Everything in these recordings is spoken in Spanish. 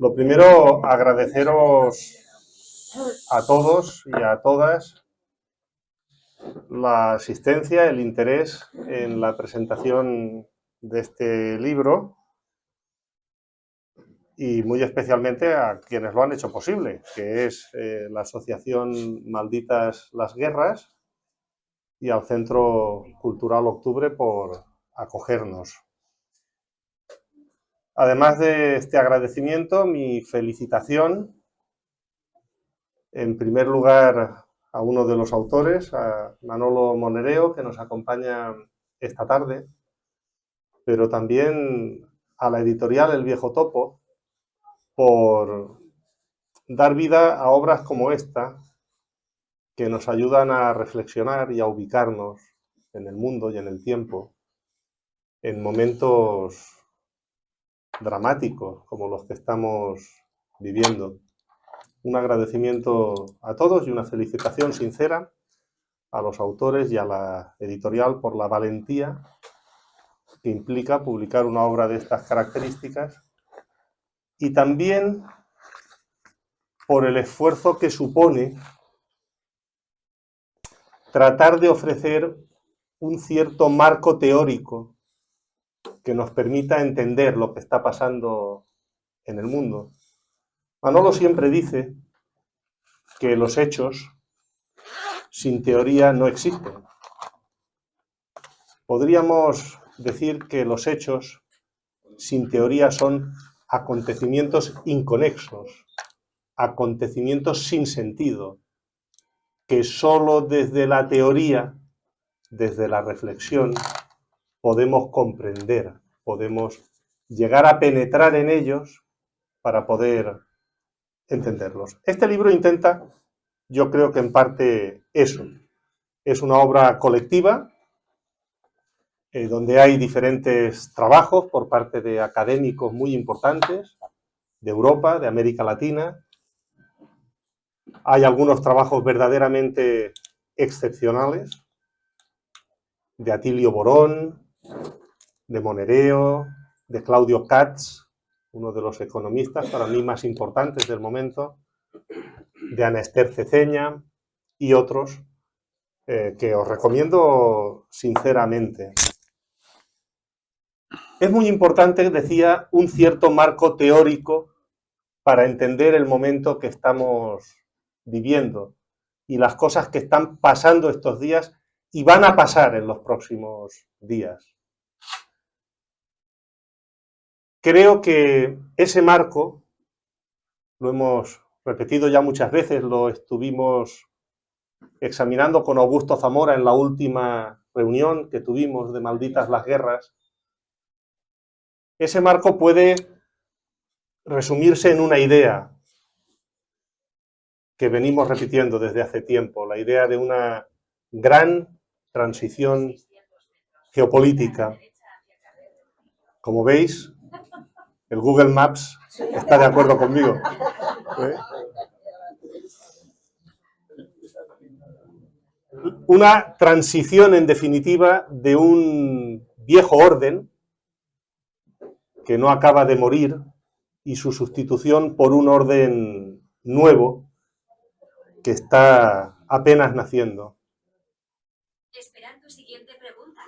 Lo primero, agradeceros a todos y a todas la asistencia, el interés en la presentación de este libro y muy especialmente a quienes lo han hecho posible, que es la Asociación Malditas las Guerras y al Centro Cultural Octubre por acogernos. Además de este agradecimiento, mi felicitación, en primer lugar, a uno de los autores, a Manolo Monereo, que nos acompaña esta tarde, pero también a la editorial El Viejo Topo, por dar vida a obras como esta, que nos ayudan a reflexionar y a ubicarnos en el mundo y en el tiempo, en momentos dramáticos como los que estamos viviendo. Un agradecimiento a todos y una felicitación sincera a los autores y a la editorial por la valentía que implica publicar una obra de estas características y también por el esfuerzo que supone tratar de ofrecer un cierto marco teórico que nos permita entender lo que está pasando en el mundo. Manolo siempre dice que los hechos sin teoría no existen. Podríamos decir que los hechos sin teoría son acontecimientos inconexos, acontecimientos sin sentido, que solo desde la teoría, desde la reflexión, podemos comprender, podemos llegar a penetrar en ellos para poder entenderlos. Este libro intenta, yo creo que en parte eso. Es una obra colectiva, donde hay diferentes trabajos por parte de académicos muy importantes, de Europa, de América Latina. Hay algunos trabajos verdaderamente excepcionales, de Atilio Borón, de Monereo, de Claudio Katz, uno de los economistas para mí más importantes del momento, de Ana Esther Ceseña y otros que os recomiendo sinceramente. Es muy importante, decía, un cierto marco teórico para entender el momento que estamos viviendo y las cosas que están pasando estos días y van a pasar en los próximos días. Creo que ese marco, lo hemos repetido ya muchas veces, lo estuvimos examinando con Augusto Zamora en la última reunión que tuvimos de Malditas las Guerras. Ese marco puede resumirse en una idea que venimos repitiendo desde hace tiempo, la idea de una gran transición geopolítica. Como veis, el Google Maps está de acuerdo conmigo. Una transición, en definitiva, de un viejo orden que no acaba de morir y su sustitución por un orden nuevo que está apenas naciendo. Esperar tu siguiente pregunta.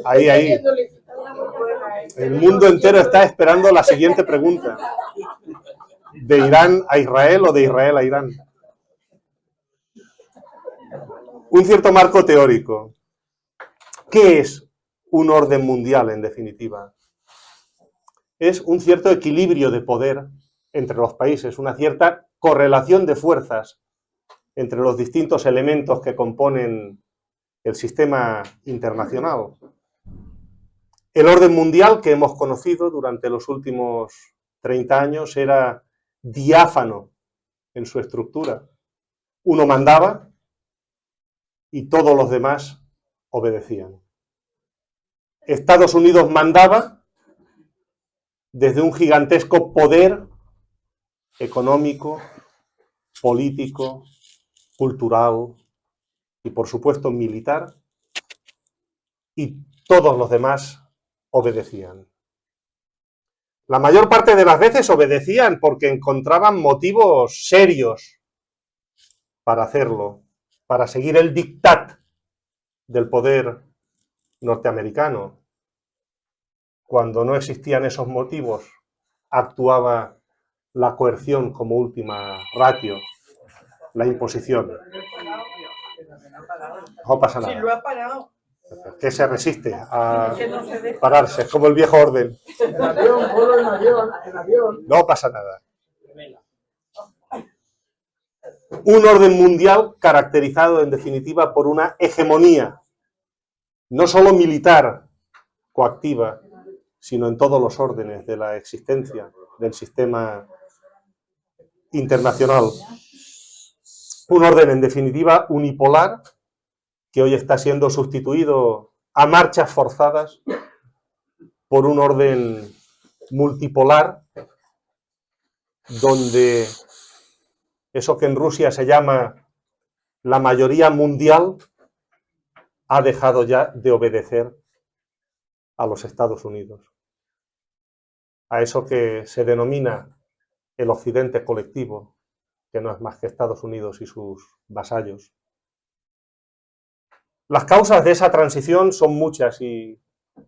Ahí. El mundo entero está esperando la siguiente pregunta. ¿De Irán a Israel o de Israel a Irán? Un cierto marco teórico. ¿Qué es un orden mundial, en definitiva? Es un cierto equilibrio de poder entre los países, una cierta correlación de fuerzas entre los distintos elementos que componen el sistema internacional. El orden mundial que hemos conocido durante los últimos 30 años era diáfano en su estructura. Uno mandaba y todos los demás obedecían. Estados Unidos mandaba desde un gigantesco poder económico, político, cultural y, por supuesto, militar, y todos los demás obedecían. La mayor parte de las veces obedecían porque encontraban motivos serios para hacerlo, para seguir el dictat del poder norteamericano. Cuando no existían esos motivos, actuaba la coerción como última ratio, la imposición. No pasa nada. Sí, lo ha parado. Que se resiste a pararse, es como el viejo orden. En avión. No pasa nada. Un orden mundial caracterizado en definitiva por una hegemonía, no solo militar, coactiva, sino en todos los órdenes de la existencia del sistema internacional. Un orden en definitiva unipolar que hoy está siendo sustituido a marchas forzadas por un orden multipolar donde eso que en Rusia se llama la mayoría mundial ha dejado ya de obedecer a los Estados Unidos, a eso que se denomina el occidente colectivo, que no es más que Estados Unidos y sus vasallos. Las causas de esa transición son muchas y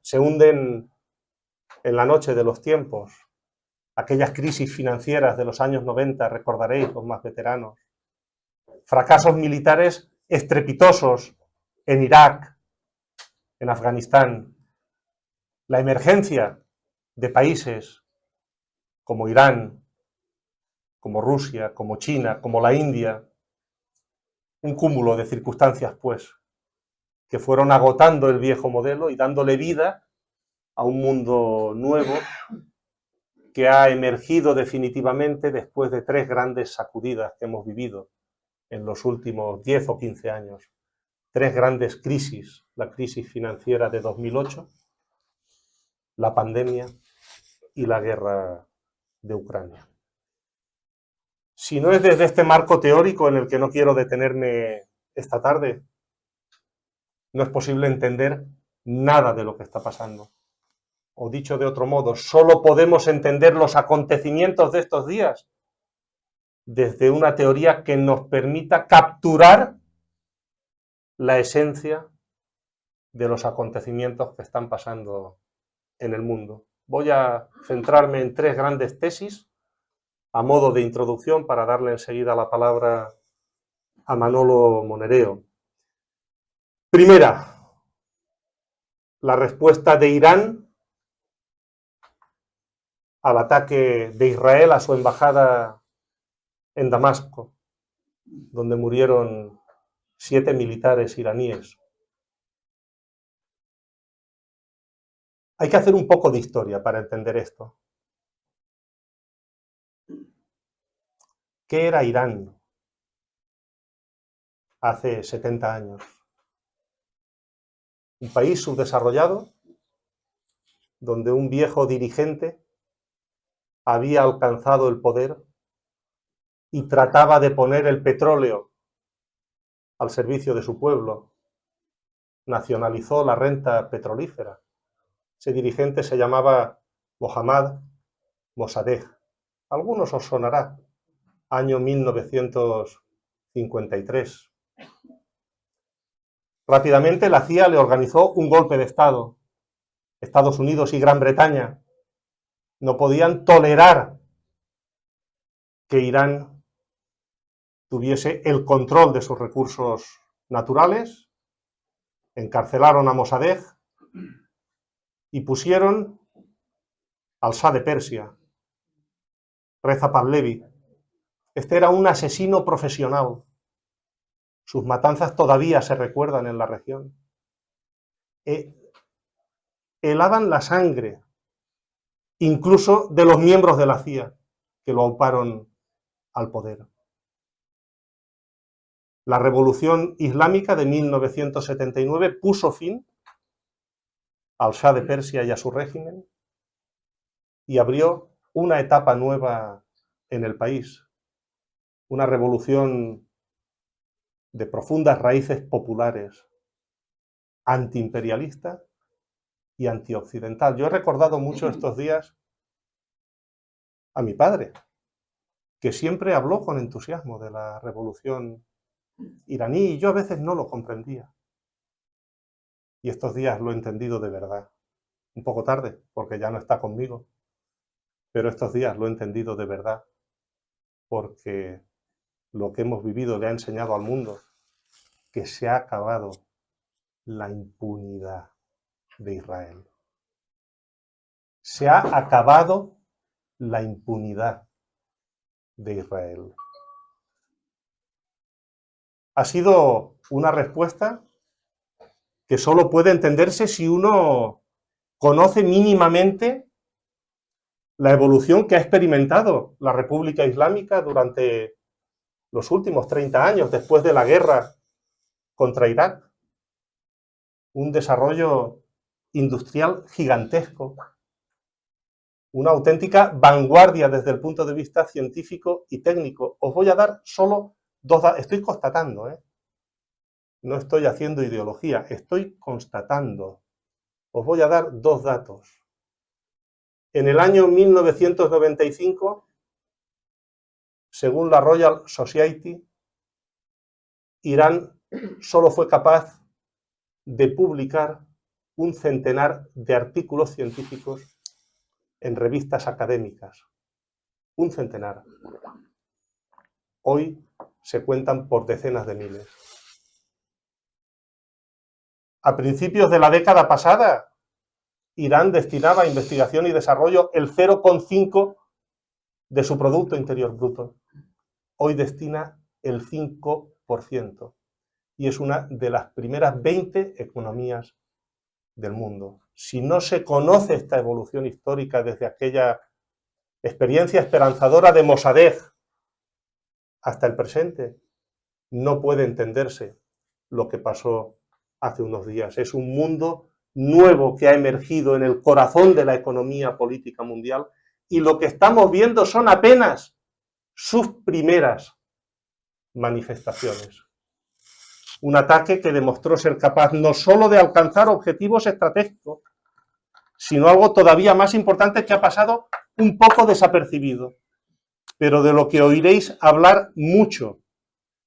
se hunden en la noche de los tiempos. Aquellas crisis financieras de los años 90, recordaréis los más veteranos. Fracasos militares estrepitosos en Irak, en Afganistán. La emergencia de países como Irán, como Rusia, como China, como la India. Un cúmulo de circunstancias, pues, que fueron agotando el viejo modelo y dándole vida a un mundo nuevo que ha emergido definitivamente después de 3 grandes sacudidas que hemos vivido en los últimos 10 o 15 años. 3 grandes crisis: la crisis financiera de 2008, la pandemia y la guerra de Ucrania. Si no es desde este marco teórico en el que no quiero detenerme esta tarde, no es posible entender nada de lo que está pasando. O dicho de otro modo, solo podemos entender los acontecimientos de estos días desde una teoría que nos permita capturar la esencia de los acontecimientos que están pasando en el mundo. Voy a centrarme en 3 grandes tesis a modo de introducción para darle enseguida la palabra a Manolo Monereo. Primera, la respuesta de Irán al ataque de Israel a su embajada en Damasco, donde murieron 7 militares iraníes. Hay que hacer un poco de historia para entender esto. ¿Qué era Irán hace 70 años? Un país subdesarrollado, donde un viejo dirigente había alcanzado el poder y trataba de poner el petróleo al servicio de su pueblo. Nacionalizó la renta petrolífera. Ese dirigente se llamaba Mohammad Mossadegh. A algunos os sonará, año 1953. Rápidamente la CIA le organizó un golpe de Estado. Estados Unidos y Gran Bretaña no podían tolerar que Irán tuviese el control de sus recursos naturales. Encarcelaron a Mossadegh y pusieron al Shah de Persia, Reza Pahlavi. Este era un asesino profesional. Sus matanzas todavía se recuerdan en la región. Helaban la sangre, incluso de los miembros de la CIA, que lo auparon al poder. La Revolución Islámica de 1979 puso fin al Shah de Persia y a su régimen y abrió una etapa nueva en el país, una revolución de profundas raíces populares, antiimperialista y antioccidental. Yo he recordado mucho estos días a mi padre, que siempre habló con entusiasmo de la revolución iraní y yo a veces no lo comprendía. Y estos días lo he entendido de verdad. Un poco tarde, porque ya no está conmigo, pero estos días lo he entendido de verdad, porque lo que hemos vivido le ha enseñado al mundo que se ha acabado la impunidad de Israel. Se ha acabado la impunidad de Israel. Ha sido una respuesta que solo puede entenderse si uno conoce mínimamente la evolución que ha experimentado la República Islámica durante los últimos 30 años, después de la guerra contra Irak. Un desarrollo industrial gigantesco, una auténtica vanguardia desde el punto de vista científico y técnico. Os voy a dar solo dos datos, estoy constatando, no estoy haciendo ideología, estoy constatando. Os voy a dar dos datos. En el año 1995, según la Royal Society, Irán solo fue capaz de publicar un centenar de artículos científicos en revistas académicas. Un centenar. Hoy se cuentan por decenas de miles. A principios de la década pasada, Irán destinaba a investigación y desarrollo el 0,5% de su Producto Interior Bruto. Hoy destina el 5% y es una de las primeras 20 economías del mundo. Si no se conoce esta evolución histórica desde aquella experiencia esperanzadora de Mossadegh hasta el presente, no puede entenderse lo que pasó hace unos días. Es un mundo nuevo que ha emergido en el corazón de la economía política mundial y lo que estamos viendo son apenas sus primeras manifestaciones. Un ataque que demostró ser capaz no solo de alcanzar objetivos estratégicos, sino algo todavía más importante que ha pasado un poco desapercibido, pero de lo que oiréis hablar mucho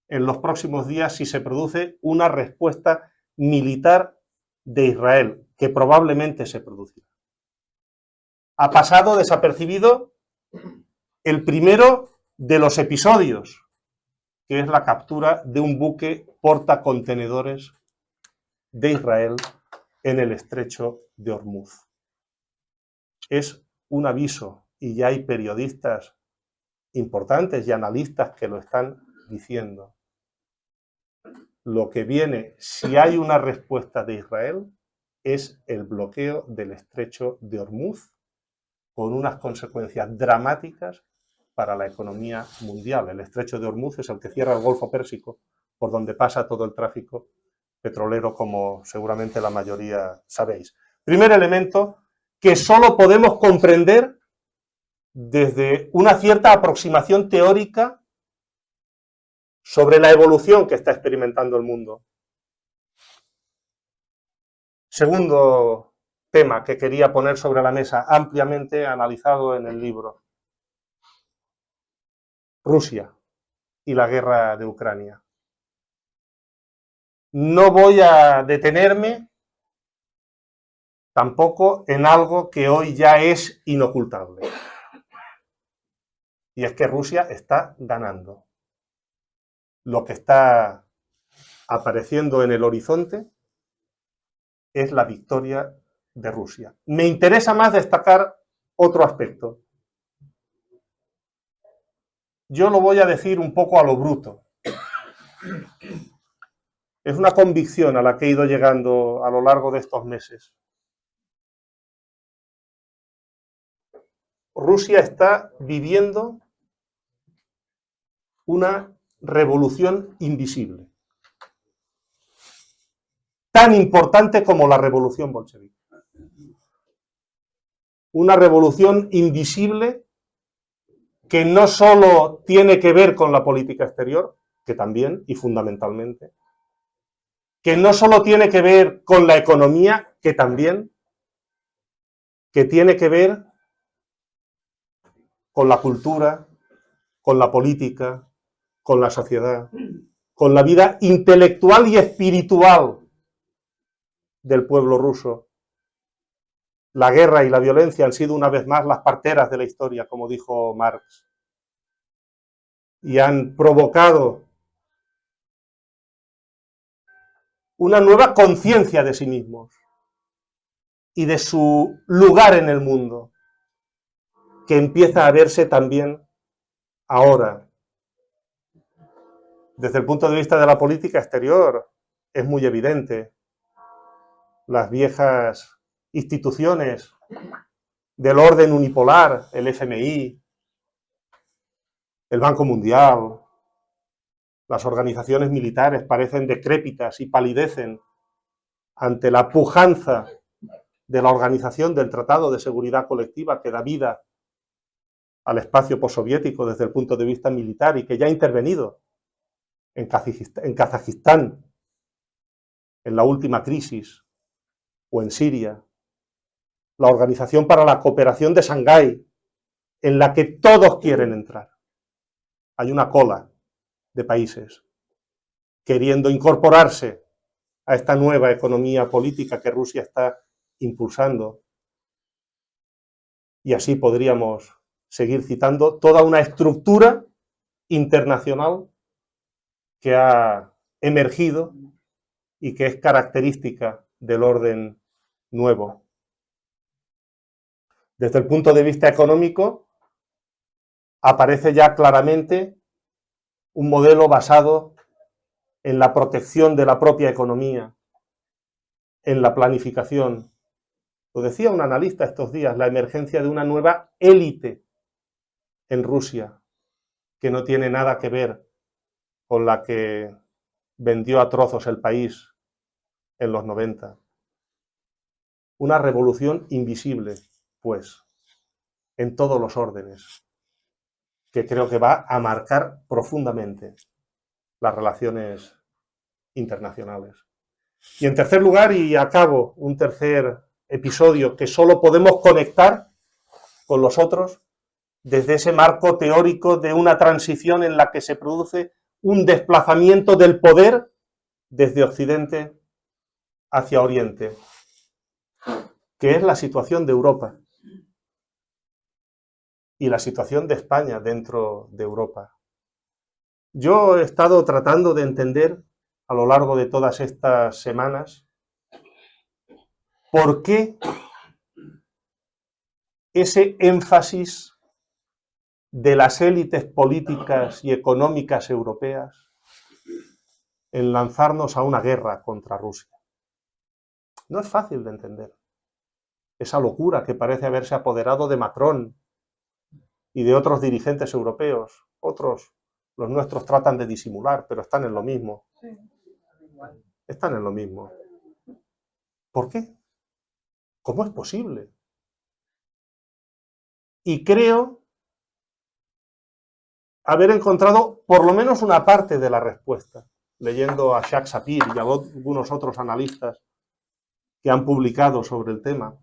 en los próximos días si se produce una respuesta militar de Israel, que probablemente se producirá. Ha pasado desapercibido el primero de los episodios, que es la captura de un buque portacontenedores de Israel en el estrecho de Ormuz. Es un aviso y ya hay periodistas importantes y analistas que lo están diciendo. Lo que viene, si hay una respuesta de Israel, es el bloqueo del estrecho de Ormuz, con unas consecuencias dramáticas para la economía mundial. El estrecho de Ormuz es el que cierra el Golfo Pérsico, por donde pasa todo el tráfico petrolero, como seguramente la mayoría sabéis. Primer elemento que solo podemos comprender desde una cierta aproximación teórica sobre la evolución que está experimentando el mundo. Segundo tema que quería poner sobre la mesa, ampliamente analizado en el libro. Rusia y la guerra de Ucrania. No voy a detenerme tampoco en algo que hoy ya es inocultable. Y es que Rusia está ganando. Lo que está apareciendo en el horizonte es la victoria de Rusia. Me interesa más destacar otro aspecto. Yo lo voy a decir un poco a lo bruto. Es una convicción a la que he ido llegando a lo largo de estos meses. Rusia está viviendo una revolución invisible, tan importante como la revolución bolchevique. Una revolución invisible que no solo tiene que ver con la política exterior, que también y fundamentalmente, que no solo tiene que ver con la economía, que también, que tiene que ver con la cultura, con la política, con la sociedad, con la vida intelectual y espiritual del pueblo ruso. La guerra y la violencia han sido una vez más las parteras de la historia, como dijo Marx, y han provocado una nueva conciencia de sí mismos y de su lugar en el mundo, que empieza a verse también ahora. Desde el punto de vista de la política exterior, es muy evidente. Las viejas instituciones del orden unipolar, el FMI, el Banco Mundial, las organizaciones militares parecen decrépitas y palidecen ante la pujanza de la organización del Tratado de Seguridad Colectiva que da vida al espacio postsoviético desde el punto de vista militar y que ya ha intervenido en Kazajistán, en la última crisis, o en Siria, la Organización para la Cooperación de Shanghái, en la que todos quieren entrar. Hay una cola de países queriendo incorporarse a esta nueva economía política que Rusia está impulsando. Y así podríamos seguir citando toda una estructura internacional que ha emergido y que es característica del orden nuevo. Desde el punto de vista económico, aparece ya claramente un modelo basado en la protección de la propia economía, en la planificación. Lo decía un analista estos días, la emergencia de una nueva élite en Rusia, que no tiene nada que ver con la que vendió a trozos el país en los 90. Una revolución invisible, pues, en todos los órdenes, que creo que va a marcar profundamente las relaciones internacionales. Y en tercer lugar, y acabo un tercer episodio que solo podemos conectar con los otros desde ese marco teórico de una transición en la que se produce un desplazamiento del poder desde Occidente hacia Oriente, que es la situación de Europa y la situación de España dentro de Europa. Yo he estado tratando de entender a lo largo de todas estas semanas por qué ese énfasis de las élites políticas y económicas europeas en lanzarnos a una guerra contra Rusia. No es fácil de entender. Esa locura que parece haberse apoderado de Macron y de otros dirigentes europeos. Otros, los nuestros, tratan de disimular, pero están en lo mismo. Están en lo mismo. ¿Por qué? ¿Cómo es posible? Y creo haber encontrado por lo menos una parte de la respuesta, leyendo a Jacques Sapir y a algunos otros analistas que han publicado sobre el tema.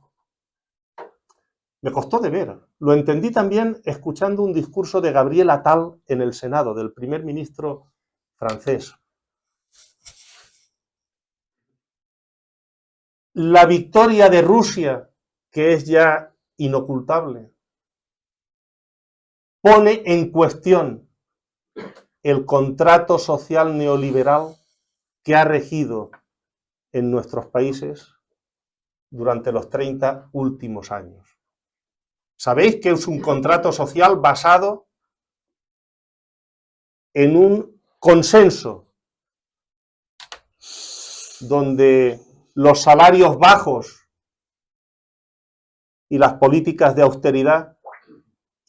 Me costó de ver. Lo entendí también escuchando un discurso de Gabriel Attal en el Senado, del primer ministro francés. La victoria de Rusia, que es ya inocultable, pone en cuestión el contrato social neoliberal que ha regido en nuestros países durante los 30 últimos años. Sabéis que es un contrato social basado en un consenso donde los salarios bajos y las políticas de austeridad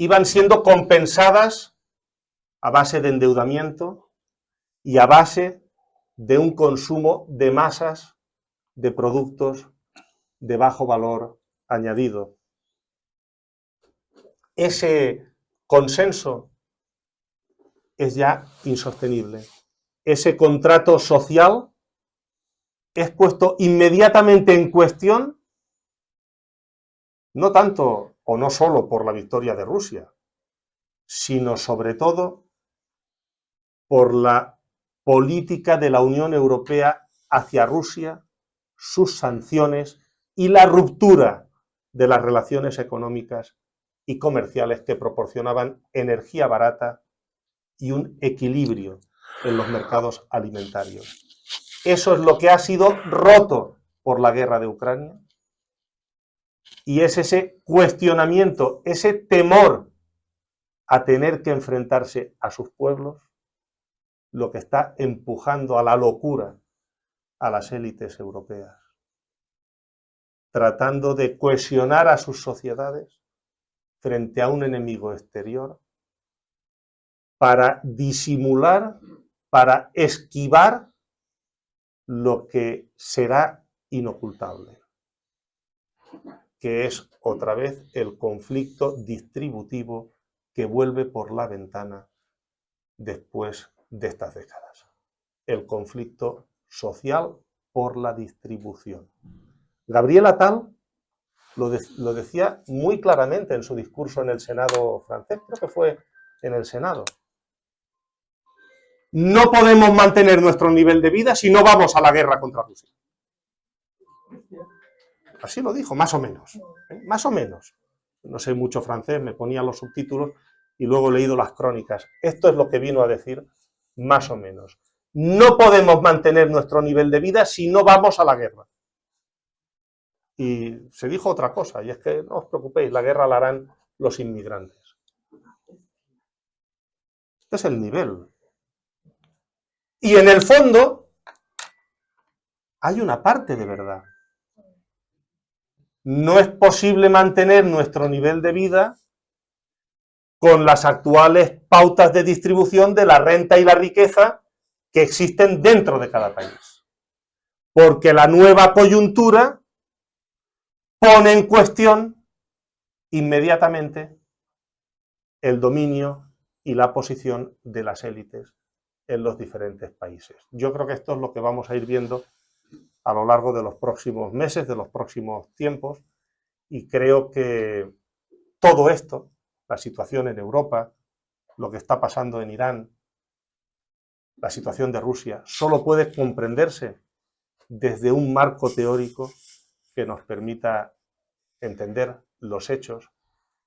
iban siendo compensadas a base de endeudamiento y a base de un consumo de masas de productos de bajo valor añadido. Ese consenso es ya insostenible. Ese contrato social es puesto inmediatamente en cuestión, no tanto o no solo por la victoria de Rusia, sino sobre todo por la política de la Unión Europea hacia Rusia, sus sanciones y la ruptura de las relaciones económicas y comerciales que proporcionaban energía barata y un equilibrio en los mercados alimentarios. Eso es lo que ha sido roto por la guerra de Ucrania, y es ese cuestionamiento, ese temor a tener que enfrentarse a sus pueblos lo que está empujando a la locura a las élites europeas, tratando de cohesionar a sus sociedades frente a un enemigo exterior para disimular, para esquivar lo que será inocultable, que es otra vez el conflicto distributivo que vuelve por la ventana después de estas décadas. El conflicto social por la distribución. Gabriel Attal lo decía muy claramente en su discurso en el Senado francés, creo que fue en el Senado. No podemos mantener nuestro nivel de vida si no vamos a la guerra contra Rusia. Así lo dijo, más o menos. Más o menos. No sé mucho francés, me ponía los subtítulos y luego he leído las crónicas. Esto es lo que vino a decir más o menos. No podemos mantener nuestro nivel de vida si no vamos a la guerra. Y se dijo otra cosa, y es que no os preocupéis, la guerra la harán los inmigrantes. Este es el nivel. Y en el fondo hay una parte de verdad. No es posible mantener nuestro nivel de vida con las actuales pautas de distribución de la renta y la riqueza que existen dentro de cada país. Porque la nueva coyuntura pone en cuestión inmediatamente el dominio y la posición de las élites en los diferentes países. Yo creo que esto es lo que vamos a ir viendo a lo largo de los próximos meses, de los próximos tiempos, y creo que todo esto, la situación en Europa, lo que está pasando en Irán, la situación de Rusia, solo puede comprenderse desde un marco teórico que nos permita entender los hechos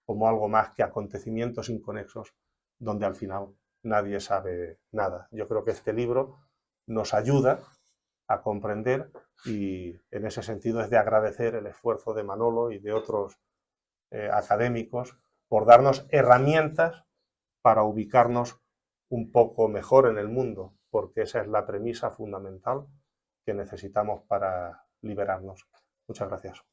como algo más que acontecimientos inconexos donde al final nadie sabe nada. Yo creo que este libro nos ayuda a comprender, y en ese sentido es de agradecer el esfuerzo de Manolo y de otros académicos por darnos herramientas para ubicarnos un poco mejor en el mundo, porque esa es la premisa fundamental que necesitamos para liberarnos. Muchas gracias.